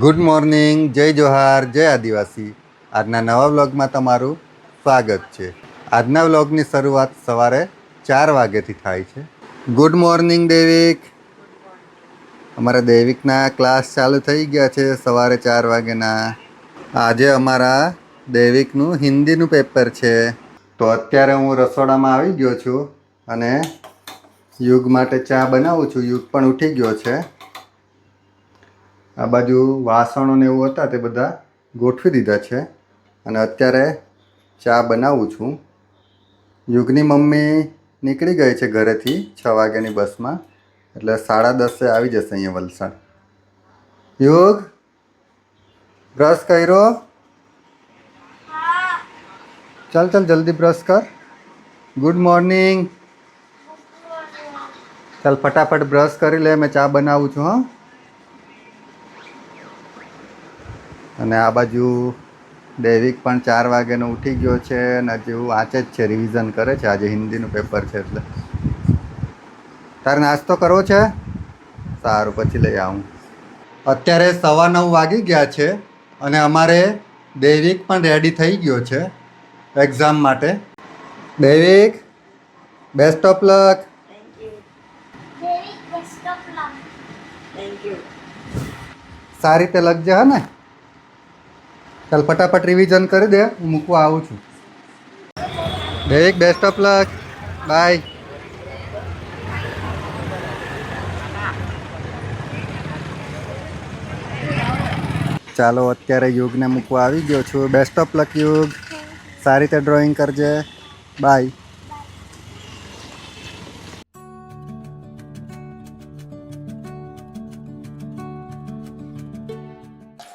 Good morning, જય જોહાર, જય આદિવાસી. આજના નવા વ્લોગમાં તમારું સ્વાગત છે. આજના વ્લોગની શરૂઆત સવારે 4 વાગ્યાથી થાય છે. Good morning Devik. અમારા દેવિકના ક્લાસ ચાલુ થઈ ગયા છે સવારે 4 વાગ્યાના. આજે અમારા દેવિકનું હિન્દીનું પેપર છે. તો અત્યારે હું રસોડામાં આવી ગયો છું અને યુગ માટે ચા બનાવું છું. યુગ પણ ઉઠી ગયો છે. આ બાજુ વાસણો ને એવું હતા તે બધા ગોઠવી દીધા છે અને અત્યારે ચા બનાવું છું. યુગની મમ્મી નીકળી ગઈ છે ઘરેથી 6 વાગ્યાની બસમાં, એટલે 10:30 આવી જશે અહીંયા વલસાડ. યુગ, બ્રશ કર્યો? ચાલ ચાલ જલ્દી બ્રશ કર. Good morning. ચાલ ફટાફટ બ્રશ કરી લે, મેં ચા બનાવું છું. હા, અને આ બાજુ દેવિક પણ 4 વાગ્યાનો ઉઠી ગયો છે અને હજુ વાંચે જ છે, રિવિઝન કરે છે. આજે હિન્દીનું પેપર છે એટલે. તારે નાસ્તો કરવો છે? સારું, પછી લઈ આવું. અત્યારે 9:15 વાગી ગયા છે અને અમારે દેવિક પણ રેડી થઈ ગયો છે એક્ઝામ માટે. દેવિક, બેસ્ટ ઓફ લક. સારી રીતે લખજે. હા ને? ચાલ ફટાફટ રિવિઝન કરી દે, હું મૂકવા આવું છું. દેવિક, બેસ્ટ ઓફ લક. બાય. ચાલો અત્યારે યુગને મૂકવા આવી ગયો છું. બેસ્ટ ઓફ લક યુગ. સારી રીતે ડ્રોઈંગ કરજે. બાય.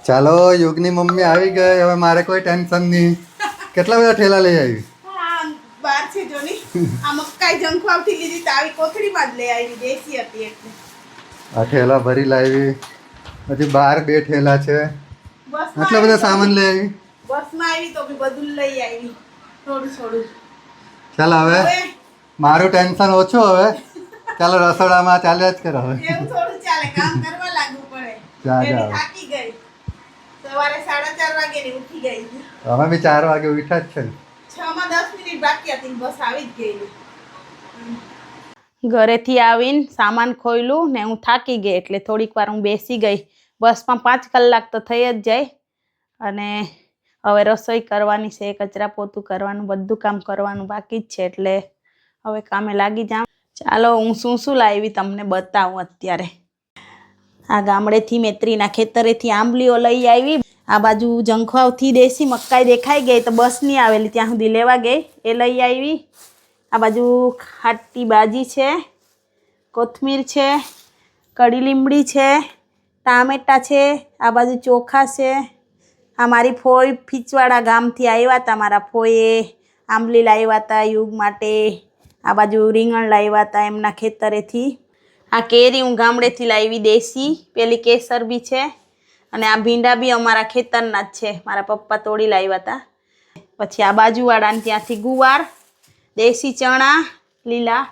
ચાલો, યુગની મમ્મી આવી ગઈ. હવે મારે કોઈ ટેન્શન નહીં. કેટલા બધા ઠેલા લઈ આવી? બાર છે જોની. આ મકાઈ જંખવાવથી લીધી તો આવી કોથળીમાં જ લઈ આવી, દેશી હતી એટલે. આ ઠેલા ભરી લાવી. પછી બહાર 2 ઠેલા છે. આટલા બધા સામાન લઈ આવી. બસમાં આવી તો બી બધું લઈ આવી, થોડું થોડું. ચાલ હવે મારું ટેન્શન ઓછું. હવે ચાલો રસોડામાં ચાલ્યા જ કરો. હવે એવું થોડું ચાલે, કામ કરવા લાગવું પડે. જા એની જા. થાકી ગઈ. સવારે 4:30 વાગે ઉઠી ગઈ. અમે બી 4 વાગે ઉઠ્યા જ છે ને. 6 માં 10 મિનિટ બાકી હતી, બસ આવી જ ગઈ. ઘરેથી આવીને સામાન ખોયલું ને હું થાકી ગઈ એટલે થોડીક વાર હું બેસી ગઈ. બસમાં 5 કલાક તો થઈ જ જાય. અને હવે રસોઈ કરવાની છે, કચરા પોતું કરવાનું, બધું કામ કરવાનું બાકી જ છે એટલે હવે કામે લાગી જાઉં. ચાલો હું શું લાવી તમને બતાવું. અત્યારે આ ગામડેથી મેત્રીના ખેતરેથી આંબલીઓ લઈ આવી. આ બાજુ જંખવાવથી દેશી મકાઈ દેખાઈ ગઈ તો બસ નહીં આવેલી ત્યાં સુધી લેવા ગઈ, એ લઈ આવી. આ બાજુ ખાટી બાજી છે, કોથમીર છે, કડી લીમડી છે, ટામેટા છે, આ બાજુ ચોખા છે. આ મારી ફોઈ ફીચવાડા ગામથી આવ્યા હતા. મારા ફોઈએ આંબલી લાવ્યા હતા યુગ માટે. આ બાજુ રીંગણ લાવ્યા હતા એમના ખેતરેથી. આ કેરી હું ગામડેથી લાવી દેશી, પેલી કેસર બી છે. અને આ ભીંડા બી અમારા ખેતરના જ છે, મારા પપ્પા તોડી લાવ્યા હતા. પછી આ બાજુવાળાને ત્યાંથી ગુવાર, દેશી ચણા લીલા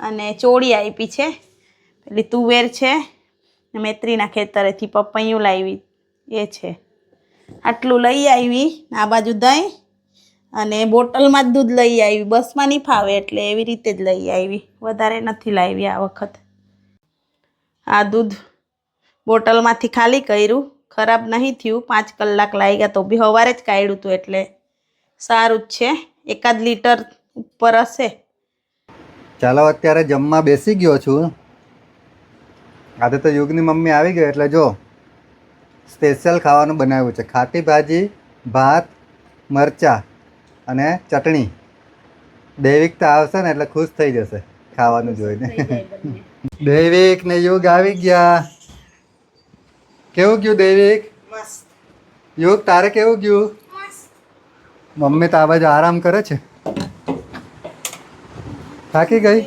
અને ચોળી આપી છે. પેલી તુવેર છે. મેત્રીના ખેતરેથી પપૈયું લાવી એ છે. આટલું લઈ આવી. આ બાજુ દહીં અને બોટલમાં જ દૂધ લઈ આવી. બસમાં નહીં ફાવે એટલે એવી રીતે જ લઈ આવી, વધારે નથી લાવી આ વખત. આ દૂધ બોટલમાંથી ખાલી કર્યું, ખરાબ નહીં થયું. 5 કલાક લાગ્યા તો બી સવારે જ કાઢ્યું હતું એટલે સારું જ છે. 1 લીટર ઉપર હશે. ચાલો અત્યારે જમવા બેસી ગયો છું. આજે તો યુગની મમ્મી આવી ગઈ એટલે જો સ્પેશિયલ ખાવાનું બનાવ્યું છે. ખાટી ભાજી, ભાત, મરચાં અને ચટણી. દેવિક તો આવશે ને એટલે ખુશ થઈ જશે ખાવાનું જોઈને. દેવિક ને યુગ આવી ગયા. કેવું ગયું દેવિક? યુગ, તારે કેવું ગયું? મમ્મી તો આ બાજુ આરામ કરે છે. થાકી ગઈ?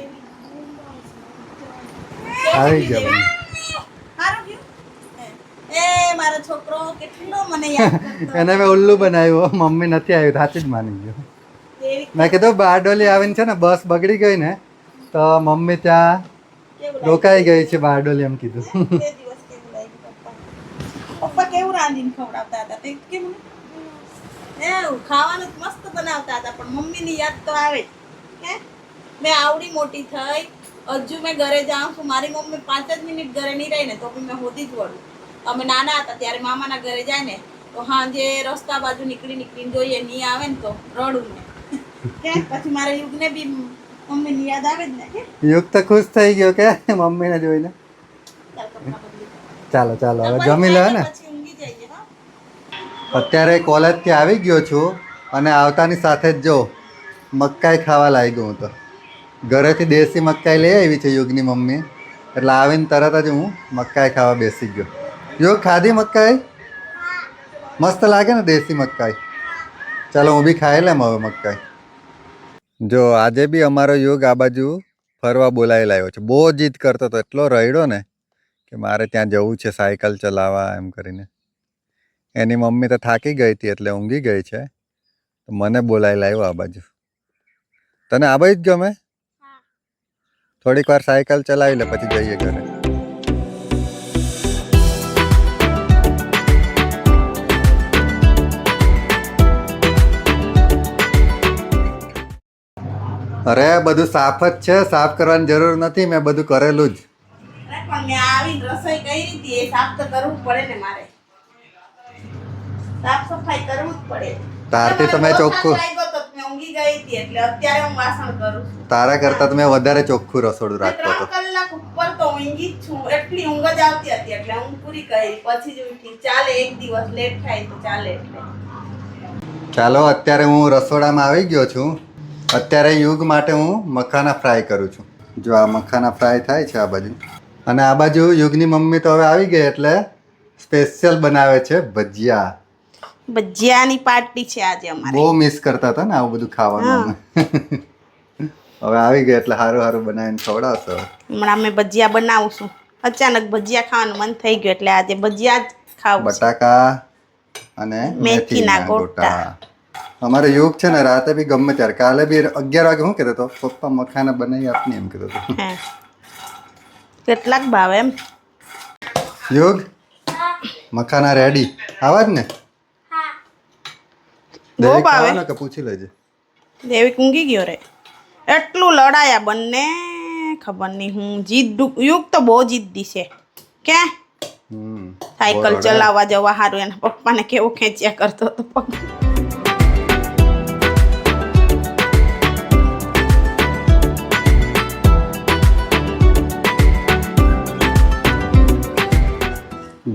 આવી ગયા મમ્મી. મારો છોકરો કેટલો મને યાદ કરતો. એને મેં ઉલ્લુ બનાવ્યું. મમ્મી નથી આવી, સાચી જ માની ગયો. મેં કીધું બારડોલી આવીને છે ને બસ બગડી ગઈ ને તો મમ્મી ત્યાં રોકાઈ ગઈ છે બારડોલી એમ કીધું. પપ્પા કેવું રાંધીને ખવડાવતા હતા તે કેમ એવું ખાવાનું જ મસ્ત બનાવતા હતા પણ મમ્મીની યાદ તો આવે જ હે મેં આવડી મોટી થઈ હજુ મેં ઘરે જાઉં છું મારી મમ્મી 5 જ મિનિટ ઘરે નહીં રહી ને તો બી મેં હોદી જ વળું અમે નાના હતા ત્યારે મામાના ઘરે જાય ને તો હાંજે રસ્તા બાજુ નીકળીને જોઈએ નહીં આવે ને તો રડું ને કે પછી મારા યુગને બી મમ્મીની યાદ આવે જ ને યુગ તો ખુશ થઈ ગયો કે મમ્મીને જોઈને ચાલો ચાલો હવે જમી લે ને પછી ઊંઘી જઈએ હા અત્યારે કોલેજથી આવી ગયો છું અને આવતાની સાથે જ જો મકાઈ ખાવા લાગ્યો હું તો ઘરેથી દેશી મકાઈ લઈ આવી છે યુગની મમ્મી એટલે આવીને તરત જ હું મકાઈ ખાવા બેસી ગયો યુગ ખાધી મકાઈ મસ્ત લાગે ને દેશી મકાઈ ચાલો હું બી ખાઈ લેમ હવે મકાઈ જો આજે બી અમારો યુગ આ બાજુ ફરવા બોલાવી લાવ્યો છે બહુ જીદ કરતો હતો એટલો રડ્યો ને કે મારે ત્યાં જવું છે સાયકલ ચલાવવા એમ કરીને એની મમ્મી તો થાકી ગઈ હતી એટલે ઊંઘી ગઈ છે તો મને બોલાવી લાવ્યો આ બાજુ તને આ બાજુ જ ગમે થોડીક વાર સાયકલ ચલાવી લે પછી જઈએ ઘરે અરે બધું સાફ જ છે સાફ કરવાની જરૂર નથી મેં બધું કરેલું જ પણ મેં આવીને રસોઈ કરી હતી એ સાફ તો કરવું પડે ને મારે સાફ સફાઈ કરવું જ પડે તારથી તો મેં ચોખ્ખું મેં ઊંઘી ગઈ હતી એટલે અત્યારે હું વાસણ કરું છું તારા કરતા તો મેં વધારે ચોખ્ખું રસોડું રાખતો હતો 3 કલાક ઉપર તો ઊંઘી જ છું એટલી ઊંઘ જ આવતી હતી એટલે ઊંઘ પૂરી કરી પછી જ ઉઠી ચાલે એક દિવસ લેટ થાય તો ચાલે એટલે ચાલો અત્યારે હું રસોડામાં આવી ગયો છું અત્યારે યુગ માટે હું મખાના ફ્રાય કરું છું જો આ મખાના ફ્રાય થાય છે આ બાજુ અને આ બાજુ યુગની મમ્મી તો હવે આવી ગઈ એટલે સ્પેશિયલ બનાવે છે ભજીયા ભજીયાની પાર્ટી છે આજે અમારે બહુ મિસ કરતા હતા ને આવું બધું ખાવાનું હવે આવી ગઈ એટલે સારું સારું બનાવીને ખવડાવશો હમણાં અમે ભજીયા બનાવું છું અચાનક ભજીયા ખાવાનું મન થઈ ગયું એટલે આજે ભજીયા જ ખાવું છે. બટાકા અને મેથીના ગોટા અમારે યુગ છે ને રાતે બી ગમે ત્યારે કાલે બી 11 વાગે શું કહેતો હતો પપ્પા મખાના બનાવી આપને એમ કહેતો હતો હે કેટલાક ભાવે એમ યુગ મખાના રેડી આવા જ ને બહુ દેવિક ભાવે ખાવાના કે પૂછી લેજે દેવિક ઊંઘી ગયો રે એટલું લડાયા બંને ખબર નહીં હું જીદ યુગ તો બહુ જીદ્દી છે કે સાયકલ ચલાવવા જવા હારું એના પપ્પાને કેવો ખેંચ્યા કરતો હતો પગ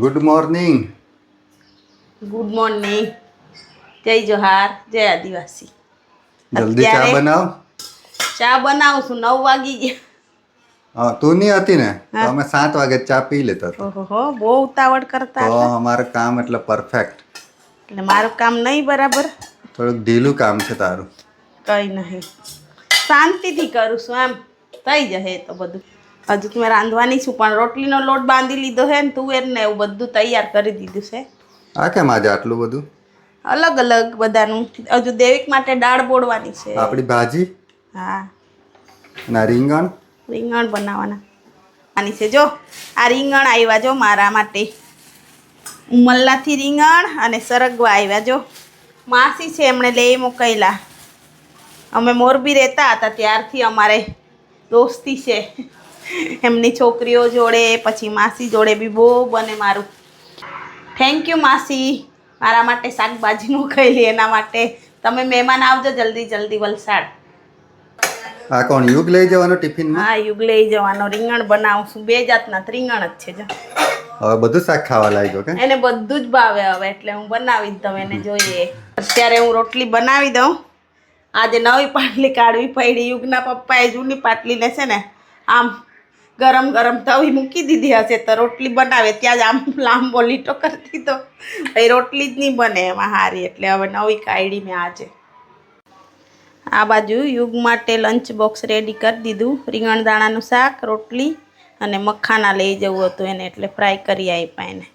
ગુડ મોર્નિંગ ગુડ મોર્નિંગ જય જોહાર જય આદિવાસી જલ્દી ચા અત્યારે બનાવ ચા બનાવું છું 9 વાગી ગયા હા તું નહીં હતી ને તો અમે 7 વાગે ચા પી લેતા હતા ઓહો બહુ ઉતાવળ કરતા તો હતા અમારું કામ એટલે પરફેક્ટ એટલે મારું કામ નહીં બરાબર થોડુંક ઢીલું કામ છે તારું કઈ નહીં શાંતિથી કરું છું આમ થઈ જશે તો બધું હજુ તો મેં રાંધવાની છું પણ રોટલીનો લોટ બાંધી લીધો છે ને તુવેર ને એવું બધું તૈયાર કરી દીધું છે આ કેમ આજે આટલું બધું અલગ અલગ બધાનું હજુ દેવિક માટે દાળ બોળવાની છે આપણી ભાજી હા ના રીંગણ રીંગણ બનાવવાના આની છે જો આ રીંગણ આવ્યા જો મારા માટે ઉમલ્લાથી રીંગણ અને સરગવા આવ્યા જો માસી છે એમણે લઈ મોકલેલા અમે મોરબી રહેતા હતા ત્યારથી અમારે દોસ્તી છે એમની છોકરીઓ જોડે પછી માસી જોડે બી બહુ બને મારું થેન્ક યુ માસી મારા માટે શાકભાજી મોકલેલી એના માટે તમે મહેમાન આવજો જલ્દી જલ્દી વલસાડ આ કોણ યુગ લઈ જવાનો ટિફિનમાં હા યુગ લઈ જવાનો રીંગણ બનાવું છું 2 જાતના રીંગણ જ છે જો હવે બધું શાક ખાવા લાગ્યો કે એને બધું જ ભાવે હવે એટલે હું બનાવી જ દઉં એને જોઈએ અત્યારે હું રોટલી બનાવી દઉં આજે નવી પાટલી કાઢવી પડી યુગના પપ્પાએ જૂની પાટલીને છે ને આમ ગરમ ગરમ તવી મૂકી દીધી હશે તો રોટલી બનાવે ત્યાં જ આમ લાંબો લીટો કરી દીધો એ રોટલી જ નહીં બને એમાં હારી એટલે હવે નવી કાઢી મેં આજે આ બાજુ યુગ માટે લંચ બોક્સ રેડી કરી દીધું રીંગણ દાણાનું શાક રોટલી અને મખાના લઈ જવું હતું એને એટલે ફ્રાય કરી આપ્યા એને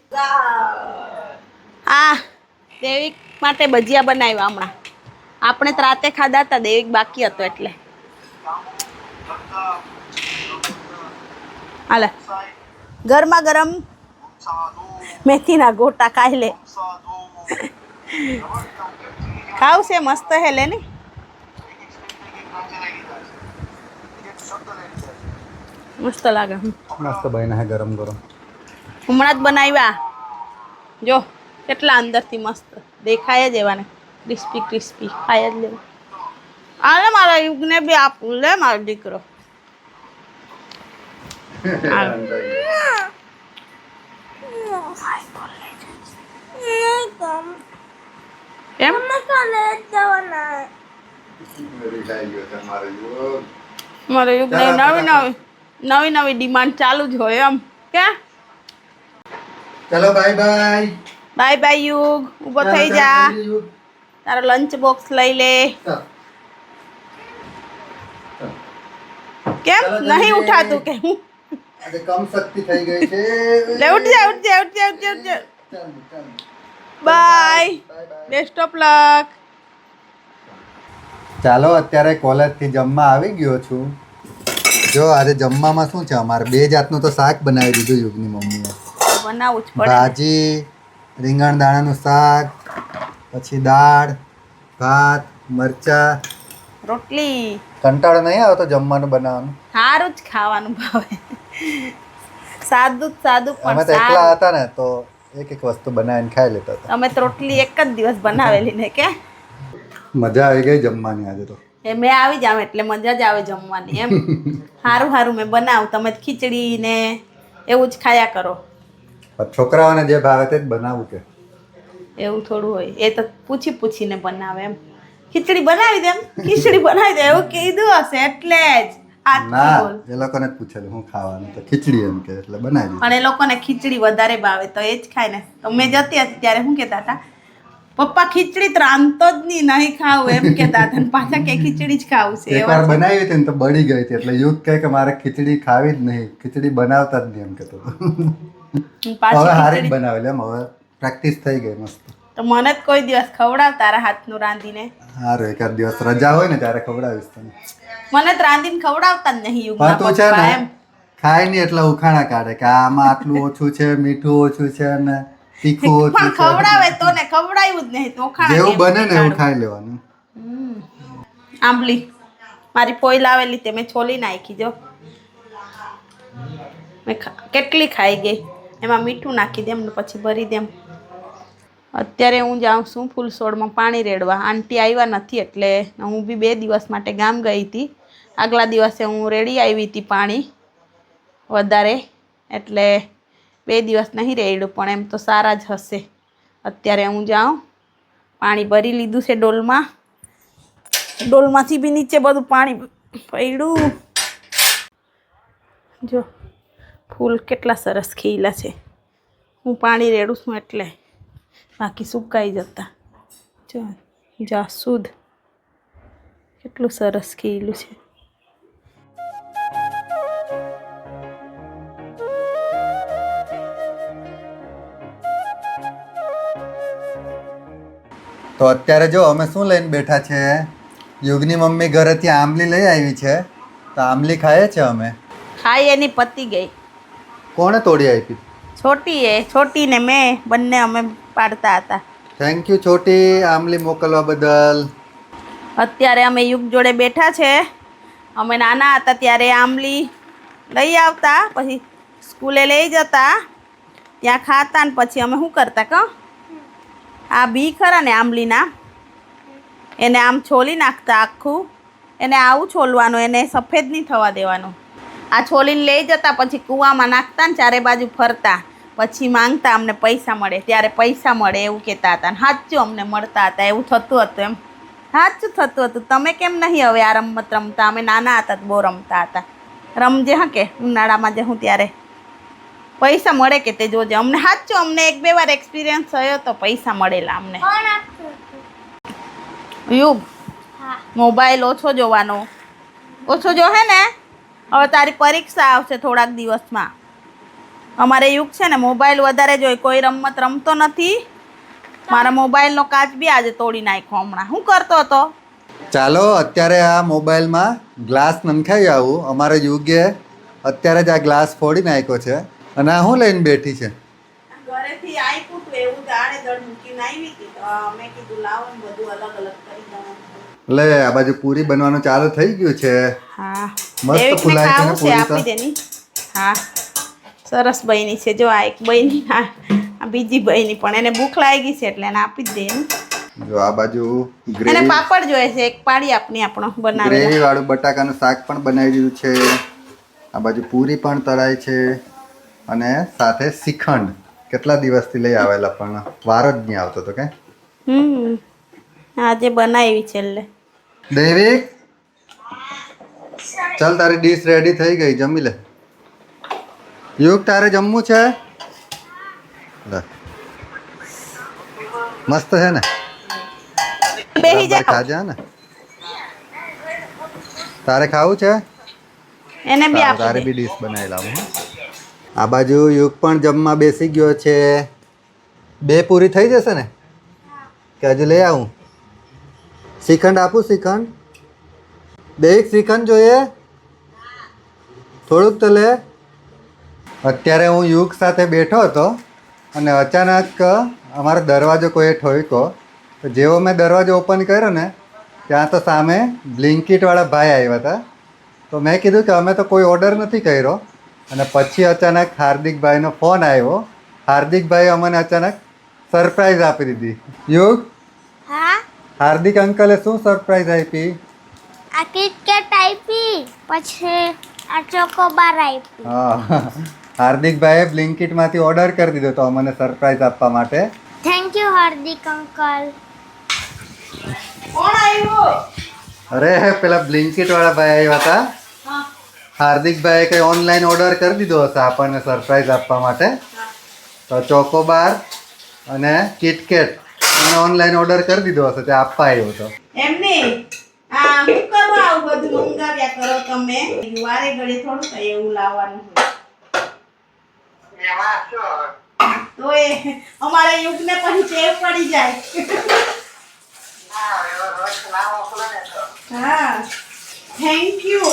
આ દેવિક માટે ભજીયા બનાવ્યા હમણાં આપણે તો રાતે ખાધા હતા દેવિક બાકી હતો એટલે હાલે ગરમા ગરમ મેથીના ગોટા ખાઈ લે. ખાવશે મસ્ત હે લે ને. મસ્ત લાગે. મસ્ત બન્યા હે ગરમ ગરમ. હમણાં જ બનાવ્યા. જો કેટલા અંદરથી મસ્ત દેખાય જ એવાને ક્રિસ્પી ક્રિસ્પી ખાય જ લેવા. આલે મારા યુગને બી આપું લે મારો દીકરો. એમ મારે યુગ નવી નવી ડિમાન્ડ ચાલુ જ હોય એમ કે. ચલો બાય બાય. બાય બાય યુગ. ઊભો થઈ જા. તારો લંચ બોક્સ લઈ લે. કેમ નહીં ઉઠાતું કે હું આજે કમ શક્તિ થઈ ગઈ છે. લે ઉઠ જા ઉઠ જા ઉઠ જા ઉઠ જા ઉઠ જા. બાય. Best of luck. ચાલો અત્યારે કોલેજથી જમવા આવી ગયો છું. જો આજે જમવામાં શું છે અમારે 2 જાતનું તો શાક બનાવી દીધું યુગની મમ્મીએ. બનાવવું જ પડે. ભાજી, રીંગણ દાણાનું શાક, પછી દાળ, ભાત, મરચા, રોટલી. કંટાળો નહીં આવતો જમવાનું બનાવવાનું? સારું જ ખાવાનું ભાવે. સાદું અમે પણ તો એકલા સારું. હતા ને તો એક વસ્તુ બનાવીને ખાઈ લેતા હતા. અમે તો રોટલી એક જ દિવસ બનાવેલી ને કે મજા આવી ગઈ જમવાની આજે તો. એ મેં આવી જાવ એટલે મજા જ આવે જમવાની એમ. સારું સારું મેં બનાવું. તમે તો ખીચડી ને એવું જ ખાયા કરો. પણ છોકરાઓને જે ભાવે તે જ બનાવવું કે. એવું થોડું હોય. એ તો પૂછીને બનાવે એમ. ખીચડી બનાવી દે એમ. ખીચડી બનાવી દે એવું કીધું હશે એટલે જ. ના એ લોકોને જ પૂછેલું હું ખાવાનું તો ખીચડી એમ કે એટલે બનાવી દીધું. પણ એ લોકોને ખીચડી વધારે ભાવે તો એ જ ખાય ને. તો મેં જતી હતી ત્યારે શું કહેતા હતા, પપ્પા ખીચડી તો રાંધતો જ નહીં ખાવું એમ કહેતા હતા. પાછા કે ખીચડી જ ખાવું છે. એકવાર બનાવી હતી ને તો બળી ગઈ હતી એટલે યુગ કહે કે મારે ખીચડી ખાવી જ નહીં, ખીચડી બનાવતા જ નહીં એમ કહેતો. હવે હારી જ બનાવેલી એમ. હવે પ્રેક્ટિસ થઈ ગઈ મસ્ત. તો મને જ કોઈ દિવસ ખવડાવ તારા હાથનું રાંધીને. સારું એકાદ દિવસ રજા હોય ને ત્યારે ખવડાવીશ તને. મને તો રાંધીને ખવડાવતા જ નહીં યુગના પણ તું છે પપ્પા ને એમ. ખાય નહીં એટલે ઉખાણા કાઢે કે આમાં આટલું ઓછું છે, મીઠું ઓછું છે ને તીખું ઓછું પણ છે. ખવડાવે તો ને ખવડાવ્યું જ નહીં તો ખાણા જેવું કેમ બને ને એવું કાઢું? ખાઈ લેવાનું. આંબલી મારી પોઈ લાવેલી તે મેં છોલી નાખી જો. મેં કેટલી ખાઈ ગઈ. એમાં મીઠું નાખી દેમ ને પછી ભરી દેમ. અત્યારે હું જાઉં છું ફૂલછોડમાં પાણી રેડવા. આંટી આવ્યા નથી એટલે હું બી 2 દિવસ માટે ગામ ગઈ હતી. આગલા દિવસે હું રેડી આવી હતી પાણી વધારે એટલે 2 દિવસ નહીં રેડ્યું પણ એમ તો સારા જ હશે. અત્યારે હું જાઉં. પાણી ભરી લીધું છે ડોલમાં. ડોલમાંથી બી નીચે બધું પાણી પડ્યું. જો ફૂલ કેટલા સરસ ખીલા છે. હું પાણી રેડું છું એટલે બાકી સુકાઈ જતા. જો જાસૂદ કેટલું સરસ ખીલું છે. તો અત્યારે જો અમે શું લઈને બેઠા છે, યુગની મમ્મી ઘરેથી આંબલી લઈ આવી છે તો આંબલી ખાઈએ છે અમે. ખાઈ એની પતી ગઈ. કોણે તોડી આપી? છોટી ને મેં બંને અમે પાડતા હતા. થેન્ક યુ છોટી આંબલી મોકલવા બદલ. અત્યારે અમે યુગ જોડે બેઠા છે. અમે નાના હતા ત્યારે આંબલી લઈ આવતા, પછી સ્કૂલે લઈ જતા, ત્યાં ખાતા ને પછી અમે શું કરતા કહો, આ બી ખરા ને આંબલીના એને આમ છોલી નાખતા આખું. એને આવું છોલવાનું, એને સફેદ નહીં થવા દેવાનું. આ છોલીને લઈ જતા પછી કૂવામાં નાખતા ને ચારે બાજુ ફરતા, પછી માંગતા અમને પૈસા મળે. ત્યારે પૈસા મળે એવું કહેતા હતા. સાચું અમને મળતા હતા. એવું થતું હતું એમ. સાચું થતું હતું. તમે કેમ નહીં હવે આ રમત રમતા? અમે નાના હતા તો બહુ રમતા હતા. રમજે હા કે ઉનાળામાં જે હું ત્યારે પૈસા મળે કે તે જોજે. અમને સાચું અમને 1-2 વાર એક્સપિરિયન્સ થયો તો પૈસા મળેલા અમને. યુગ મોબાઈલ ઓછો જોવાનો. ઓછો જોહે ને. હવે તારી પરીક્ષા આવશે થોડાક દિવસમાં. અમારે યુગ છે ને મોબાઈલ વધારે જોઈ. કોઈ રમત રમતો નથી. મારા મોબાઈલનો કાચ બી આજે તોડી નાખ્યો હમણાં. શું કરતો હતો? ચાલો અત્યારે આ મોબાઈલમાં ગ્લાસ નંખાઈ આવું. અમારે યુગે અત્યારે જ આ ગ્લાસ ફોડી નાખ્યો છે અને આ શું લઈને બેઠી છે? ઘરેથી આપ્યું તું એવું દાડે દળ મૂકીને આવી હતી તો મેં કીધું લાવો ને બધું અલગ અલગ કરી દઉં. લે આ બાજુ પૂરી બનવાનું ચાલુ થઈ ગયું છે. હા મસ્ત દેવિકને ફૂલાય છે ને ખાવું છે પૂરી તો. આપી દેની. હા સરસ બની છે જો આ એક બની આ બીજી બની પણ એને ભૂખ લાગી છે એટલે એને આપી જ દે ને. જો આ બાજુ એને ગ્રેવી પાપડ જોઈએ છે એક પાડી આપની આપણો બનાવેલો. ગ્રેવી વાળું બટાકાનું શાક પણ બનાવી દીધું છે. આ બાજુ પૂરી પણ તળાય છે અને સાથે શ્રીખંડ કેટલા દિવસથી લઈ આવેલા પણ વાર જ નહીં આવતો તો કે આજે બનાવી છે એટલે. દેવિક ચાલ તારી ડીશ રેડી થઈ ગઈ જમી લે. યુગ તારે જમવું છે? લે. મસ્ત છે ને? બેહી બરાબર જાઓ ખાજે ને. તારે ખાવું છે? એને બી તારે આપી દે. બી ડીશ બનાવી લાવું હો. આ બાજુ યુગ પણ જમવા બેસી ગયો છે. 2 પૂરી થઈ જશે ને કે હજુ લઈ આવું? શ્રીખંડ આપું શ્રીખંડ? દેવિક શ્રીખંડ જોઈએ? થોડુંક તો લે. અત્યારે હું યુગ સાથે બેઠો હતો અને અચાનક અમારો દરવાજો કોઈએ ઠોક્યો તો જેવો મેં દરવાજો ઓપન કર્યો ને ત્યાં તો સામે બ્લિંકિટવાળા ભાઈ આવ્યા હતા. તો મેં કીધું કે અમે તો કોઈ ઓર્ડર નથી કર્યો અને પછી અચાનક હાર્દિકભાઈનો ફોન આવ્યો. હાર્દિકભાઈ અમને અચાનક સરપ્રાઈઝ આપી દીધી. યુગ હા હાર્દિક અંકલે શું સરપ્રાઈઝ આપી? આ કિટકેટ આપી પછી આ ચોકોબાર આપી. હા હાર્દિકભાઈએ બ્લિંકિટમાંથી ઓર્ડર કરી દીધો તો અમને સરપ્રાઈઝ આપવા માટે. Thank you Hardik uncle. કોણ આવ્યો? અરે પેલા બ્લિંકિટવાળા ભાઈ આવ્યા હતા. હા હાર્દિકભાઈએ કંઈ ઓનલાઈન ઓર્ડર કરી દીધો હશે આપણને સરપ્રાઈઝ આપવા માટે. તો ચોકોબાર અને કિટકેટ એને ઓનલાઈન ઓર્ડર કરી દીધો હશે તે આપવા આવ્યો હતો. એમને આ હું કરવા આવું બધું મંગાવ્યા કરો તમે વારે ઘડી થોડું કઈ એવું લાવવાનું હોય. તો એ અમારે યુગને પછી ટેવ પડી જાય. હા થેન્ક યુ.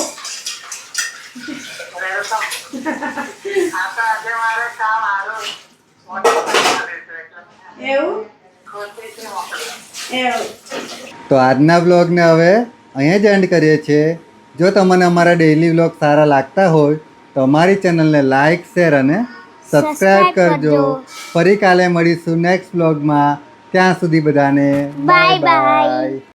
એવું એવું. તો આજના વ્લોગને હવે અહીંયા જ એન્ડ કરીએ છીએ. જો તમને અમારા ડેઈલી વ્લોગ સારા લાગતા હોય તો અમારી ચેનલને લાઈક શેર અને સબસ્ક્રાઈબ કરજો. ફરી કાલે મળીશું નેક્સ્ટ વ્લોગમાં. ત્યાં સુધી બધાને Bye bye.